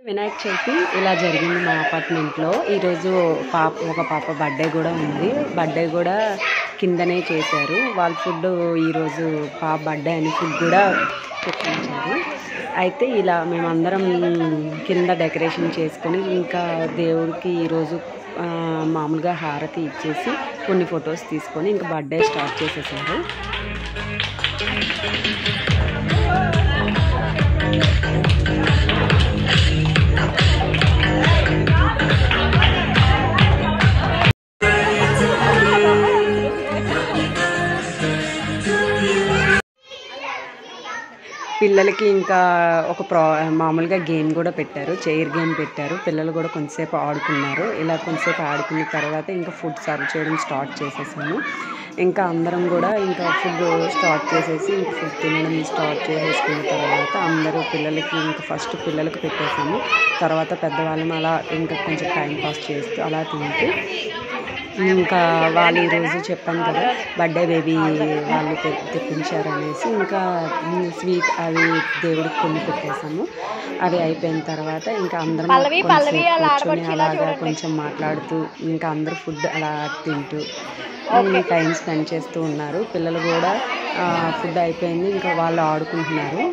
వినాయక చవితి ఇలా జరిగింది మా అపార్ట్మెంట్లో. ఈరోజు ఒక పాప బర్త్డే కూడా ఉంది. బర్త్డే కూడా కిందనే చేశారు. వాళ్ళ ఫుడ్ ఈరోజు పాప బర్త్డే అని ఫుడ్ కూడా పెట్టించారు. అయితే ఇలా మేమందరం కింద డెకరేషన్ చేసుకొని ఇంకా దేవుడికి ఈరోజు మామూలుగా హారతి ఇచ్చేసి కొన్ని ఫొటోస్ తీసుకొని ఇంకా బర్త్డే స్టార్ట్ చేసేసారు. పిల్లలకి ఇంకా ఒక మామూలుగా గేమ్ కూడా పెట్టారు. చైర్ గేమ్ పెట్టారు. పిల్లలు కూడా కొంతసేపు ఆడుకున్నారు. ఇలా కొంతసేపు ఆడుకున్న తర్వాత ఇంకా ఫుడ్ సర్వ్ చేయడం స్టార్ట్ చేసేసాము. ఇంకా అందరం కూడా ఇంకా ఫుడ్ స్టార్ట్ చేసేసి ఇంకా ఫుడ్ తినడం స్టార్ట్ చేసేసుకున్న తర్వాత అందరూ పిల్లలకి ఇంకా ఫస్ట్ పిల్లలకి పెట్టేసాము. తర్వాత పెద్దవాళ్ళం అలా ఇంకా కొంచెం టైం పాస్ చేస్తూ అలా తింటూ ఇంకా వాళ్ళు ఈరోజు చెప్పాను కదా బర్త్డే బేబీ వాళ్ళు తెప్పించారు అనేసి ఇంకా స్వీట్ అవి దేవుడికి కొన్ని పెట్టేసాము. అవి అయిపోయిన తర్వాత ఇంకా అందరం కూర్చొని అలాగా కొంచెం మాట్లాడుతూ ఇంకా అందరూ ఫుడ్ అలా తింటూ టైం స్పెండ్ చేస్తూ ఉన్నారు. పిల్లలు కూడా ఫుడ్ అయిపోయింది ఇంకా వాళ్ళు ఆడుకుంటున్నారు.